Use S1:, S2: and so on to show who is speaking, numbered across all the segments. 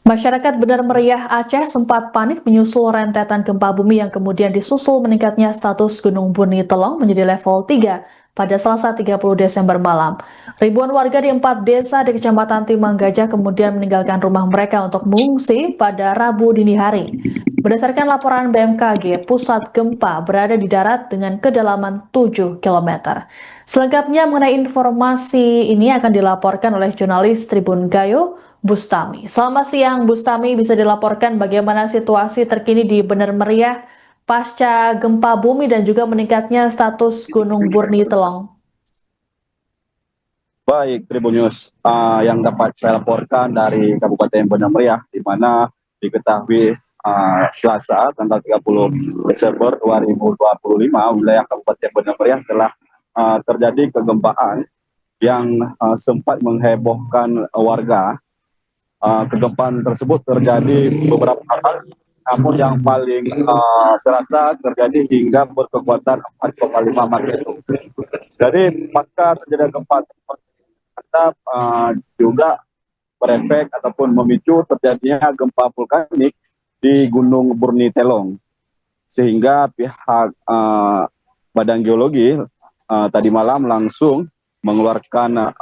S1: Masyarakat Benar Meriah Aceh sempat panik menyusul rentetan gempa bumi yang kemudian disusul meningkatnya status Gunung Bumi Telong menjadi level 3 pada Selasa 30 Desember malam. Ribuan warga di 4 desa di Kecamatan Timang Gajah kemudian meninggalkan rumah mereka untuk mengungsi pada Rabu dini hari. Berdasarkan laporan BMKG, pusat gempa berada di darat dengan kedalaman 7 km. Selengkapnya mengenai informasi ini akan dilaporkan oleh jurnalis Tribun Gayo, Bustami. Selamat siang, Bustami. Bisa dilaporkan bagaimana situasi terkini di Benar Meriah pasca gempa bumi dan juga meningkatnya status Gunung Burni Telong?
S2: Baik, Tribun News yang dapat saya laporkan dari Kabupaten Benar Meriah, di mana diketahui Selasa tanggal 30 Desember 2025 wilayah Kabupaten Benar Meriah telah terjadi kegempaan yang sempat menghebohkan warga. Kegempaan tersebut terjadi beberapa kali, namun yang paling terasa terjadi hingga berkekuatan 4,5 magnitudo. Jadi pasca terjadi gempa tetap juga berefek ataupun memicu terjadinya gempa vulkanik di Gunung Burni Telong, sehingga pihak Badan Geologi tadi malam langsung mengeluarkan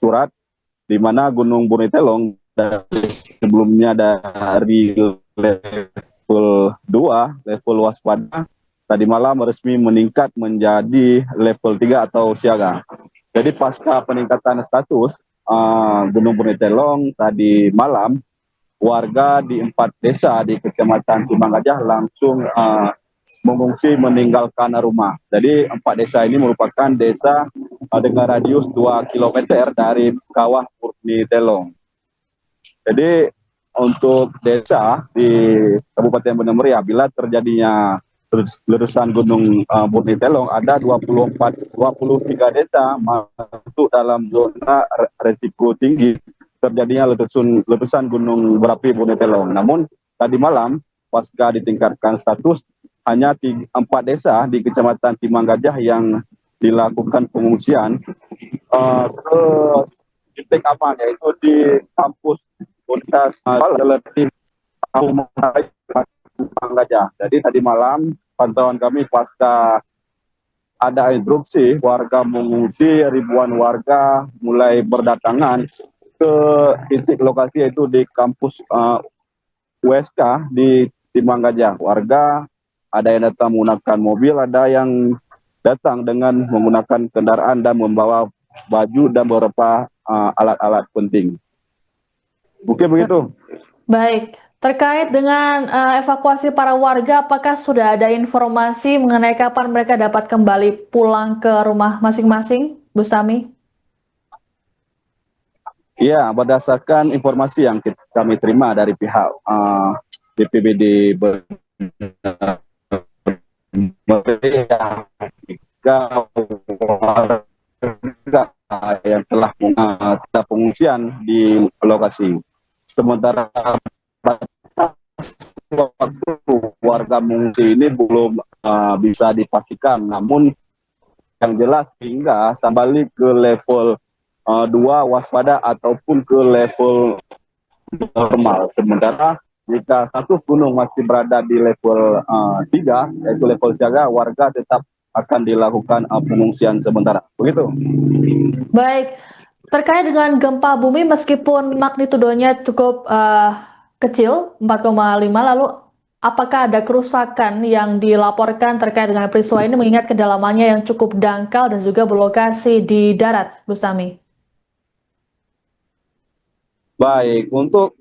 S2: surat di mana Gunung Burni Telong sebelumnya dari level 2, level waspada, tadi malam resmi meningkat menjadi level 3 atau siaga. Jadi pasca peningkatan status Gunung Burni Telong tadi malam, warga di 4 desa di Kecamatan Timang Gajah langsung mengungsi meninggalkan rumah. Jadi 4 desa ini merupakan desa dengan radius 2 km dari kawah Burni Telong. Jadi untuk desa di Kabupaten Benar Meriah, bila terjadinya letusan Gunung Burni Telong, ada 23 desa masuk dalam zona resiko tinggi terjadinya letusan Gunung Berapi Burni Telong. Namun tadi malam pasca ditingkatkan status, hanya 4 desa di Kecamatan Timang Gajah yang dilakukan pengungsian ke titik aman, yaitu di kampus Universitas Relatif Timang Gajah. Jadi tadi malam pantauan kami pasca ada erupsi, warga mengungsi, ribuan warga mulai berdatangan ke titik lokasi, yaitu di kampus USK di Timang Gajah. Warga ada yang datang menggunakan mobil, ada yang datang dengan menggunakan kendaraan dan membawa baju dan beberapa alat-alat penting. Mungkin begitu.
S1: Baik, terkait dengan evakuasi para warga, apakah sudah ada informasi mengenai kapan mereka dapat kembali pulang ke rumah masing-masing, Bustami?
S2: Ya, berdasarkan informasi yang kami terima dari pihak BPBD Meriah, yang telah pengungsian di lokasi. Sementara waktu warga mengungsi ini belum bisa dipastikan, namun yang jelas hingga kembali ke level 2 waspada ataupun ke level normal. Sementara jika status gunung masih berada di level 3, yaitu level siaga, warga tetap akan dilakukan pengungsian sementara. Begitu.
S1: Baik, terkait dengan gempa bumi meskipun magnitudonya cukup kecil, 4,5, lalu apakah ada kerusakan yang dilaporkan terkait dengan peristiwa ini mengingat kedalamannya yang cukup dangkal dan juga berlokasi di darat, Bustami?
S2: Baik, untuk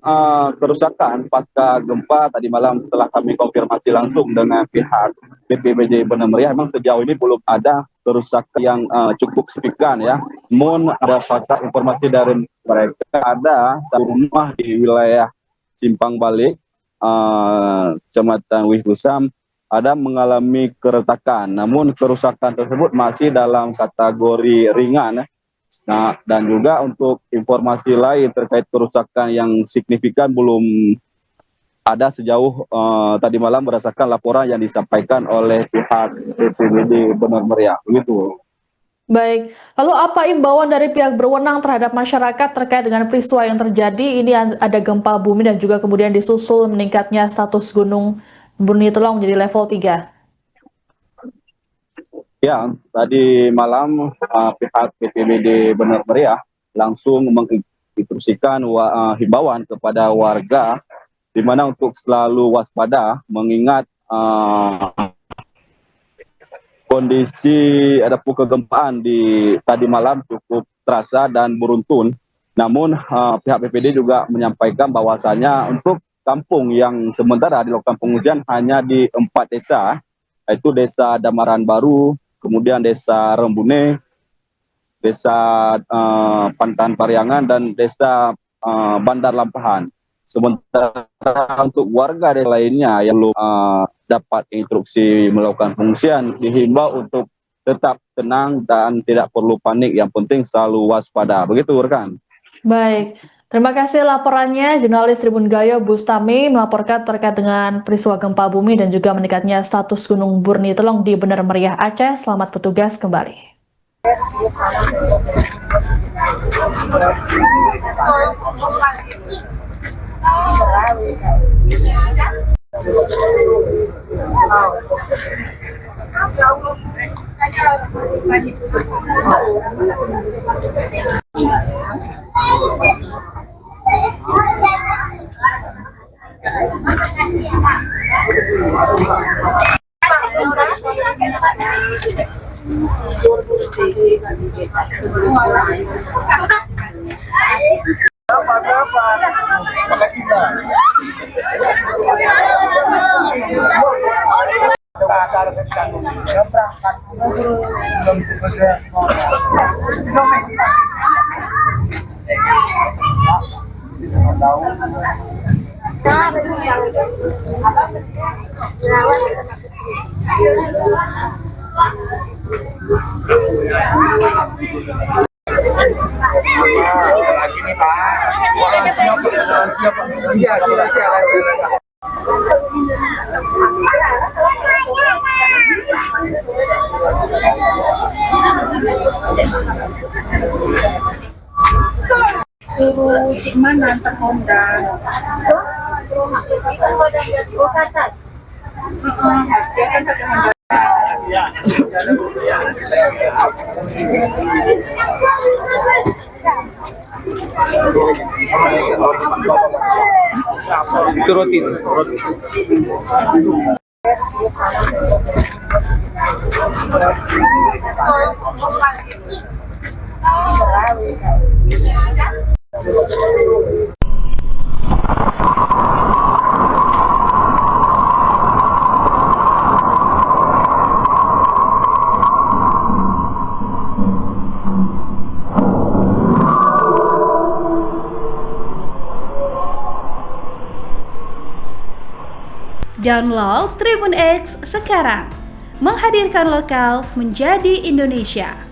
S2: kerusakan pasca gempa tadi malam setelah kami konfirmasi langsung dengan pihak BPBD Benar Meriah, memang sejauh ini belum ada kerusakan yang cukup signifikan ya. Namun ada fakta informasi dari mereka, ada satu rumah di wilayah Simpang Balik, Kecamatan Wihusam, ada mengalami keretakan. Namun kerusakan tersebut masih dalam kategori ringan. Nah, dan juga untuk informasi lain terkait kerusakan yang signifikan belum ada sejauh tadi malam berdasarkan laporan yang disampaikan oleh pihak BPBD Benar Meriah. Begitu.
S1: Baik, lalu apa imbauan dari pihak berwenang terhadap masyarakat terkait dengan peristiwa yang terjadi? Ini ada gempa bumi dan juga kemudian disusul meningkatnya status Gunung Bumi Telong menjadi level 3.
S2: Ya, tadi malam pihak BPBD Bener Meriah langsung menginstruksikan himbauan kepada warga di mana untuk selalu waspada mengingat kondisi ada kegempaan di tadi malam cukup terasa dan beruntun. Namun pihak BPD juga menyampaikan bahwasanya untuk kampung yang sementara dilakukan pengungsian hanya di 4 desa, yaitu Desa Damaran Baru, kemudian Desa Rembune, Desa Pantan Pariangan, dan Desa Bandar Lampahan. Sementara untuk warga desa lainnya yang belum dapat instruksi melakukan pengungsian dihimbau untuk tetap tenang dan tidak perlu panik. Yang penting selalu waspada. Begitu, rekan.
S1: Baik, terima kasih laporannya jurnalis Tribun Gayo Bustami melaporkan terkait dengan peristiwa gempa bumi dan juga meningkatnya status Gunung Bumi Telong di Bener Meriah Aceh. Selamat bertugas kembali.
S3: Suruh Cik Mana antar Honda. Ke atas. Dia kan pakai Honda. Itu roti.
S4: Download Tribun X sekarang, menghadirkan lokal menjadi Indonesia.